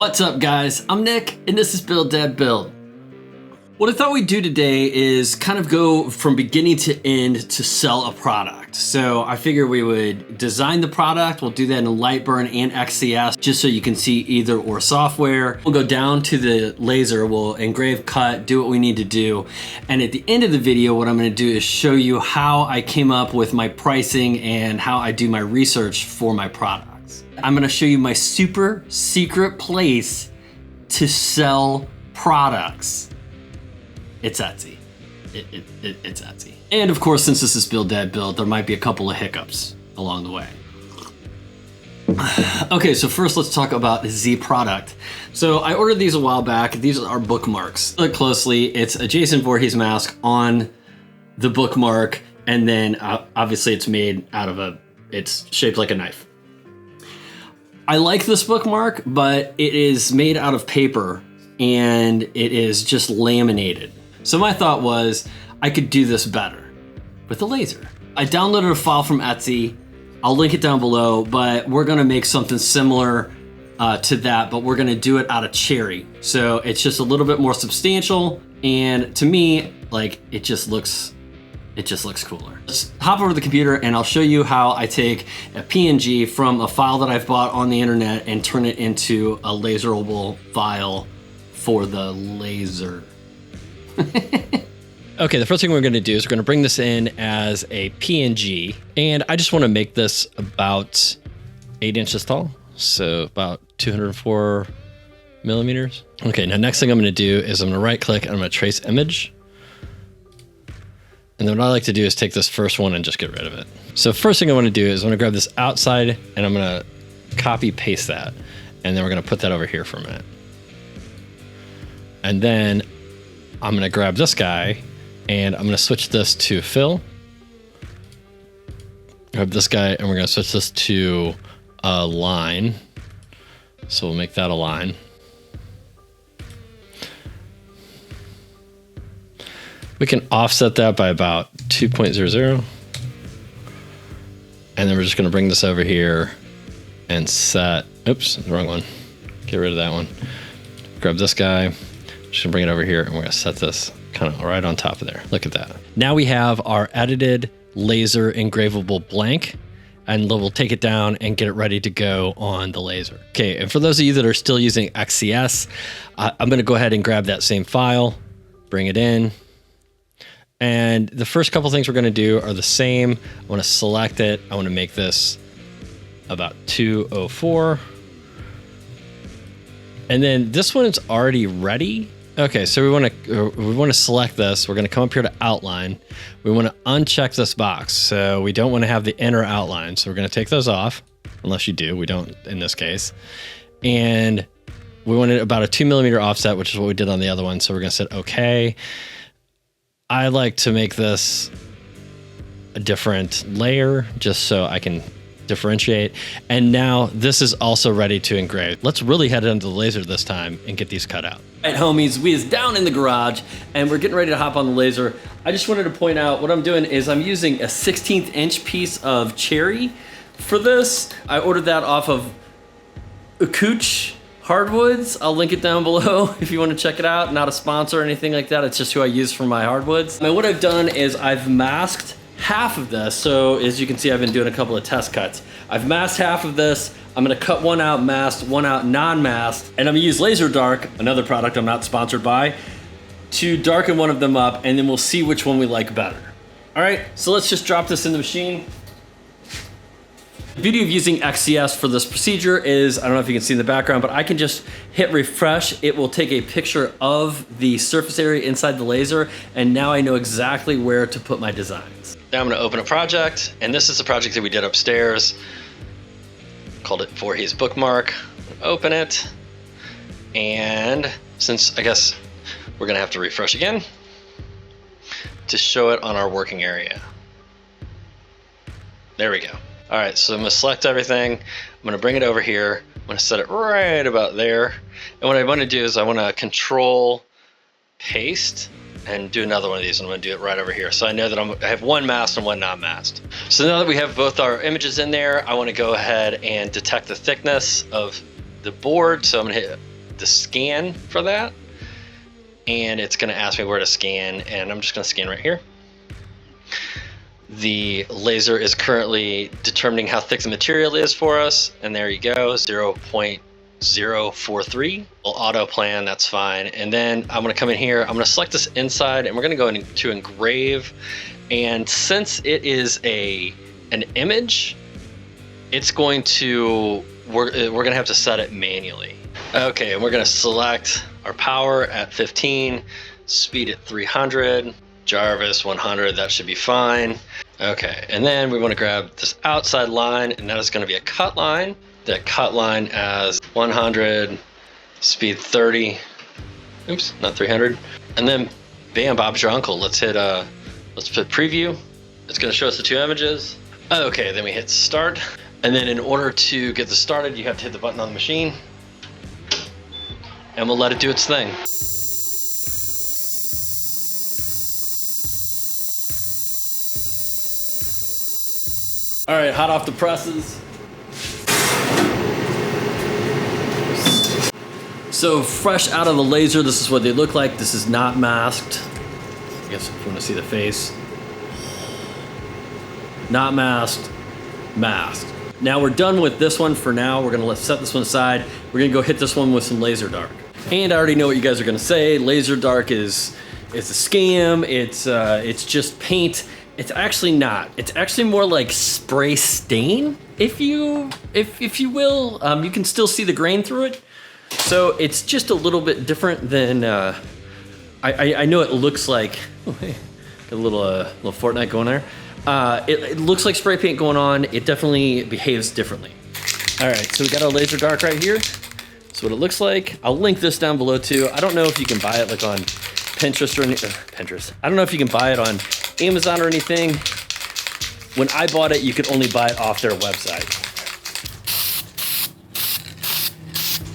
What's up guys, I'm Nick and this is Build Dad Build. What I thought we'd do today is kind of go from beginning to end to sell a product. So I figured we would design the product, we'll do that in Lightburn and XCS just so you can see either or software. We'll go down to the laser, we'll engrave, cut, do what we need to do. And at the end of the video, what I'm gonna do is show you how I came up with my pricing and how I do my research for my products. I'm gonna show you my super secret place to sell products. It's Etsy. It's Etsy. And of course, since this is Build Dad Build, there might be a couple of hiccups along the way. Okay, so first let's talk about the product. So I ordered these a while back. These are bookmarks. Look closely, it's a Jason Voorhees mask on the bookmark, and then obviously it's made out of it's shaped like a knife. I like this bookmark, but it is made out of paper and it is just laminated. So my thought was I could do this better with a laser. I downloaded a file from Etsy. I'll link it down below, but we're gonna make something similar to that, but we're gonna do it out of cherry. So it's just a little bit more substantial, and to me, like, it just looks cooler. Let's hop over to the computer and I'll show you how I take a PNG from a file that I've bought on the internet and turn it into a laserable file for the laser. Okay, the first thing we're gonna do is we're gonna bring this in as a PNG, and I just wanna make this about 8 inches tall, so about 204 millimeters. Okay, now next thing I'm gonna do is I'm gonna right click and I'm gonna trace image. And then what I like to do is take this first one and just get rid of it. So first thing I wanna do is I'm gonna grab this outside and I'm gonna copy paste that. And then we're gonna put that over here for a minute. And then I'm gonna grab this guy and I'm gonna switch this to fill. Grab this guy and we're gonna switch this to a line. So we'll make that a line. We can offset that by about 2.00. And then we're just gonna bring this over here and set, oops, the wrong one. Get rid of that one. Grab this guy, just gonna bring it over here and we're gonna set this kind of right on top of there. Look at that. Now we have our edited laser engravable blank, and we'll take it down and get it ready to go on the laser. Okay, and for those of you that are still using XCS, I'm gonna go ahead and grab that same file, bring it in. And the first couple things we're gonna do are the same. I wanna select it. I wanna make this about 204. And then this one is already ready. Okay, so we wanna select this. We're gonna come up here to outline. We wanna uncheck this box. So we don't wanna have the inner outline. So we're gonna take those off, unless you do, we don't in this case. And we wanted about a 2 millimeter offset, which is what we did on the other one. So we're gonna say, okay. I like to make this a different layer just so I can differentiate. And now this is also ready to engrave. Let's really head into the laser this time and get these cut out. All right, homies, we is down in the garage and we're getting ready to hop on the laser. I just wanted to point out what I'm doing is I'm using a 16th inch piece of cherry for this. I ordered that off of Akuch hardwoods. I'll link it down below if you want to check it out. Not a sponsor or anything like that. It's just who I use for my hardwoods. And what I've done is I've masked half of this. So as you can see, I've been doing a couple of test cuts. I've masked half of this. I'm gonna cut one out masked, one out non-masked, and I'm gonna use Laser Dark, another product I'm not sponsored by, to darken one of them up, and then we'll see which one we like better. All right, so let's just drop this in the machine. The beauty of using XCS for this procedure is, I don't know if you can see in the background, but I can just hit refresh. It will take a picture of the surface area inside the laser, and now I know exactly where to put my designs. Now I'm gonna open a project, and this is a project that we did upstairs. Called it Voorhees Bookmark. Open it, and since I guess we're gonna have to refresh again to show it on our working area. There we go. All right, so I'm gonna select everything. I'm gonna bring it over here. I'm gonna set it right about there. And what I wanna do is I wanna control paste and do another one of these. I'm gonna do it right over here. So I know that I have one masked and one not masked. So now that we have both our images in there, I wanna go ahead and detect the thickness of the board. So I'm gonna hit the scan for that. And it's gonna ask me where to scan, and I'm just gonna scan right here. The laser is currently determining how thick the material is for us, and there you go, 0.043. We'll auto plan, that's fine. And then I'm gonna come in here, I'm gonna select this inside, and we're gonna go into engrave. And since it is an image, it's going to, we're gonna have to set it manually. Okay, and we're gonna select our power at 15, speed at 300, Jarvis 100, that should be fine. Okay, and then we want to grab this outside line, and that is going to be a cut line. That cut line as 100, speed 30, oops, not 300. And then bam, Bob's your uncle. Let's hit preview. It's going to show us the two images. Okay, then we hit start. And then in order to get this started, you have to hit the button on the machine. And we'll let it do its thing. All right, hot off the presses. So fresh out of the laser, this is what they look like. This is not masked. I guess if you want to see the face. Not masked, masked. Now we're done with this one for now. We're gonna set this one aside. We're gonna go hit this one with some laser dark. And I already know what you guys are gonna say. Laser dark is a scam. It's just paint. It's actually not. It's actually more like spray stain, if you will. You can still see the grain through it. So it's just a little bit different than, I know it looks like, oh hey, got a little Fortnite going there. It looks like spray paint going on. It definitely behaves differently. All right, so we got our laser dark right here. So what it looks like. I'll link this down below too. I don't know if you can buy it like on Pinterest or Pinterest. I don't know if you can buy it on Amazon or anything. When I bought it, you could only buy it off their website.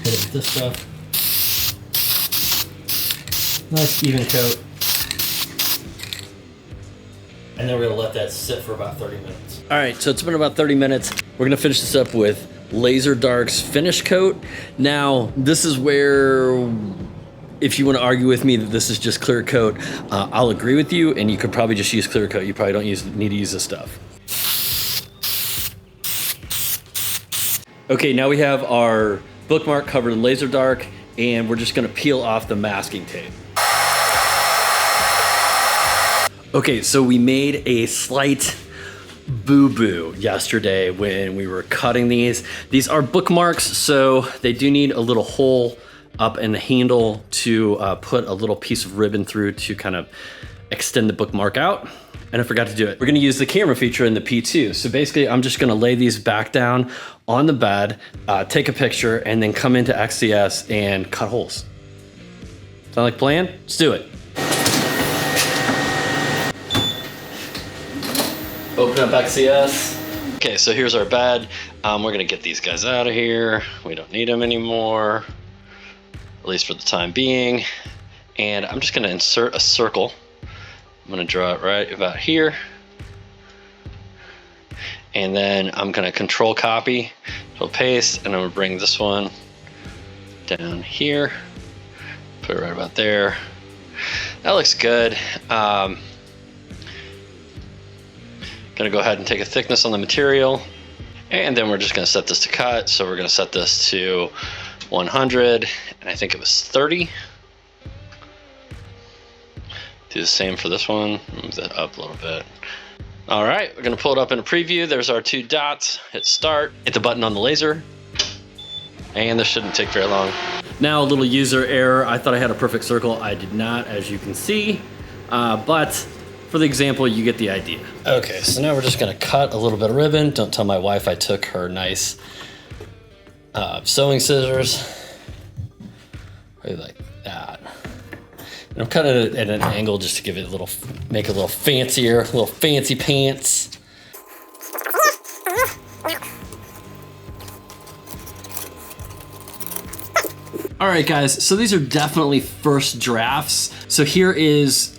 Hit it with this stuff. Nice even coat. And then we're gonna let that sit for about 30 minutes. All right, so it's been about 30 minutes. We're gonna finish this up with Laser Dark's finish coat. Now, this is where, if you want to argue with me that this is just clear coat, I'll agree with you, and you could probably just use clear coat. You probably don't need to use this stuff. Okay, now we have our bookmark covered in laser dark, and we're just gonna peel off the masking tape. Okay, so we made a slight boo-boo yesterday when we were cutting these. These are bookmarks, so they do need a little hole up in the handle to put a little piece of ribbon through to kind of extend the bookmark out. And I forgot to do it. We're gonna use the camera feature in the P2. So basically I'm just gonna lay these back down on the bed, take a picture, and then come into XCS and cut holes. Sound like a plan? Let's do it. Open up XCS. Okay, so here's our bed. We're gonna get these guys out of here. We don't need them anymore, at least for the time being. And I'm just gonna insert a circle. I'm gonna draw it right about here. And then I'm gonna control copy, control paste, and I'm gonna bring this one down here. Put it right about there. That looks good. Gonna go ahead and take a thickness on the material, and then we're just gonna set this to cut. So we're gonna set this to 100, and I think it was 30. Do the same for this one, move that up a little bit. All right, we're gonna pull it up in a preview. There's our two dots, hit start, hit the button on the laser, and this shouldn't take very long. Now a little user error. I thought I had a perfect circle. I did not, as you can see, but for the example, you get the idea. Okay, so now we're just gonna cut a little bit of ribbon. Don't tell my wife I took her nice sewing scissors. Probably like that. And I'm cutting it at an angle just to give it a little, make it a little fancier, a little fancy pants. All right, guys, so these are definitely first drafts. So here is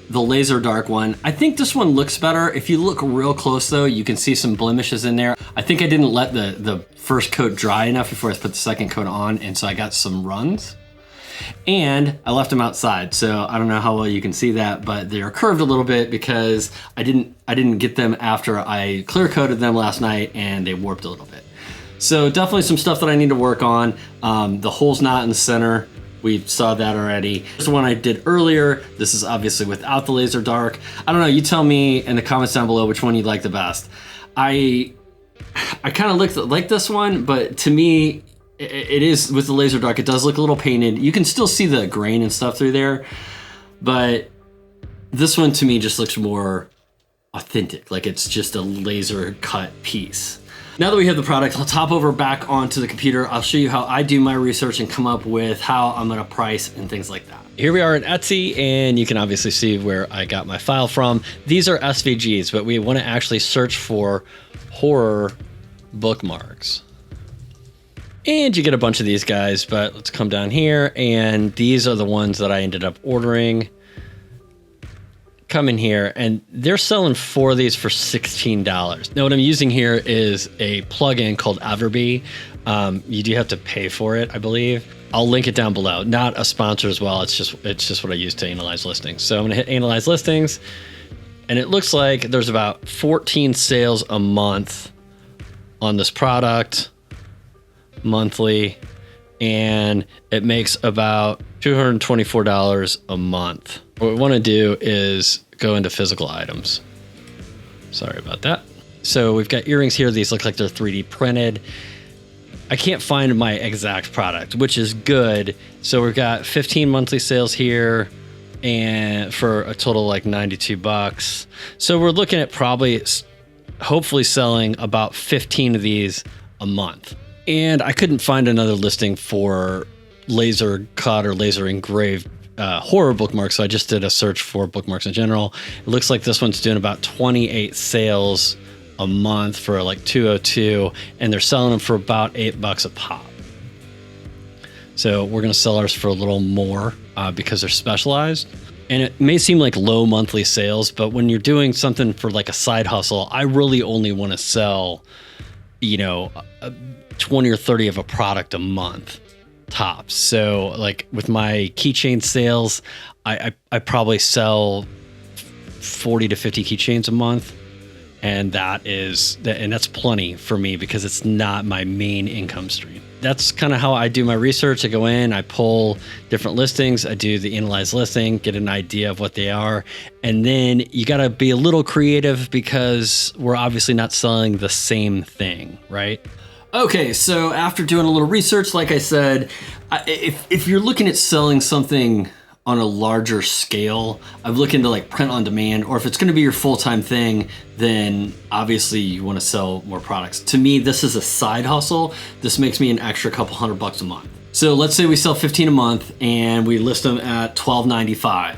the laser dark one. I think this one looks better. If you look real close though, you can see some blemishes in there. I think I didn't let the first coat dry enough before I put the second coat on, and so I got some runs. And I left them outside, so I don't know how well you can see that, but they're curved a little bit because I didn't get them after I clear coated them last night, and they warped a little bit. So definitely some stuff that I need to work on. The hole's not in the center. We saw that already. This is the one I did earlier. This is obviously without the laser dark. I don't know, you tell me in the comments down below which one you like the best. I kind of like this one, but to me, it is with the laser dark, it does look a little painted. You can still see the grain and stuff through there, but this one to me just looks more authentic, like it's just a laser cut piece. Now that we have the product, I'll hop over back onto the computer. I'll show you how I do my research and come up with how I'm gonna price and things like that. Here we are at Etsy, and you can obviously see where I got my file from. These are SVGs, but we wanna actually search for horror bookmarks. And you get a bunch of these guys, but let's come down here, and these are the ones that I ended up ordering. Come in here, and they're selling 4 of these for $16. Now what I'm using here is a plugin called Everbee. You do have to pay for it, I believe. I'll link it down below. Not a sponsor as well, it's just what I use to analyze listings. So I'm gonna hit analyze listings, and it looks like there's about 14 sales a month on this product. Monthly, and it makes about $224 a month. What we want to do is go into physical items. Sorry about that. So we've got earrings here. These look like they're 3D printed. I can't find my exact product, which is good. So we've got 15 monthly sales here, and for a total like 92 bucks. So we're looking at probably hopefully selling about 15 of these a month. And I couldn't find another listing for laser cut or laser engraved horror bookmarks, so I just did a search for bookmarks in general. It looks like this one's doing about 28 sales a month for like 202, and they're selling them for about $8 a pop. So we're gonna sell ours for a little more because they're specialized. And it may seem like low monthly sales, but when you're doing something for like a side hustle, I really only want to sell, you know, 20 or 30 of a product a month tops. So like with my keychain sales, I probably sell 40 to 50 keychains a month, and that's plenty for me because it's not my main income stream. That's kind of how I do my research. I go in, I pull different listings, I do the analyze listing, get an idea of what they are, and then you got to be a little creative because we're obviously not selling the same thing, right? Okay, so after doing a little research, like I said, if you're looking at selling something on a larger scale, I'm looking to like print on demand, or if it's going to be your full-time thing, then obviously you want to sell more products. To me, this is a side hustle. This makes me an extra couple $100 a month. So let's say we sell 15 a month and we list them at $12.95.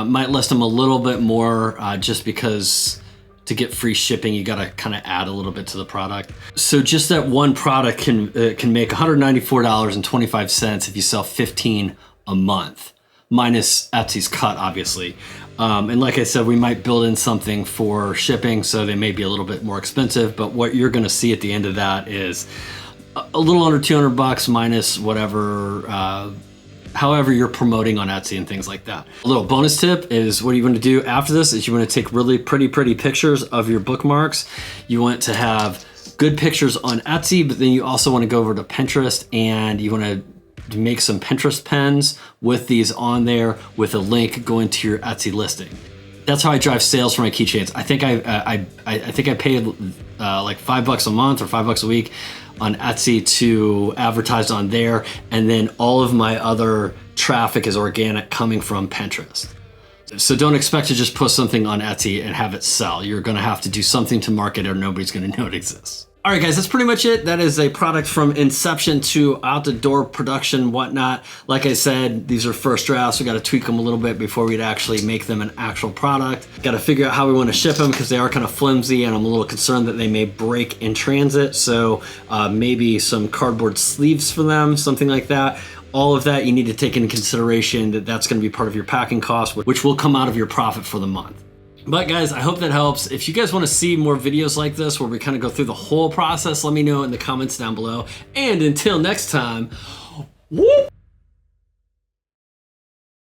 Might list them a little bit more just because to get free shipping, you got to kind of add a little bit to the product. So just that one product can make $194.25 if you sell 15 a month, minus Etsy's cut, obviously. And like I said, we might build in something for shipping, so they may be a little bit more expensive, but what you're gonna see at the end of that is a little under 200 bucks minus whatever, however you're promoting on Etsy and things like that. A little bonus tip is what you want to do after this is you want to take really pretty pictures of your bookmarks. You want to have good pictures on Etsy, but then you also want to go over to Pinterest and you want to make some Pinterest pens with these on there with a link going to your Etsy listing. That's how I drive sales for my keychains. I think I paid like $5 a month or $5 a week on Etsy to advertise on there, and then all of my other traffic is organic coming from Pinterest. So don't expect to just post something on Etsy and have it sell. You're gonna have to do something to market it, or nobody's gonna know it exists. All right, guys, that's pretty much it. That is a product from inception to out the door production, whatnot. Like I said, these are first drafts. We got to tweak them a little bit before we'd actually make them an actual product. Got to figure out how we want to ship them because they are kind of flimsy, and I'm a little concerned that they may break in transit. So maybe some cardboard sleeves for them, something like that. all of that you need to take into consideration that that's going to be part of your packing cost, which will come out of your profit for the month. But guys, I hope that helps. If you guys want to see more videos like this where we kind of go through the whole process, let me know in the comments down below. And until next time, whoop!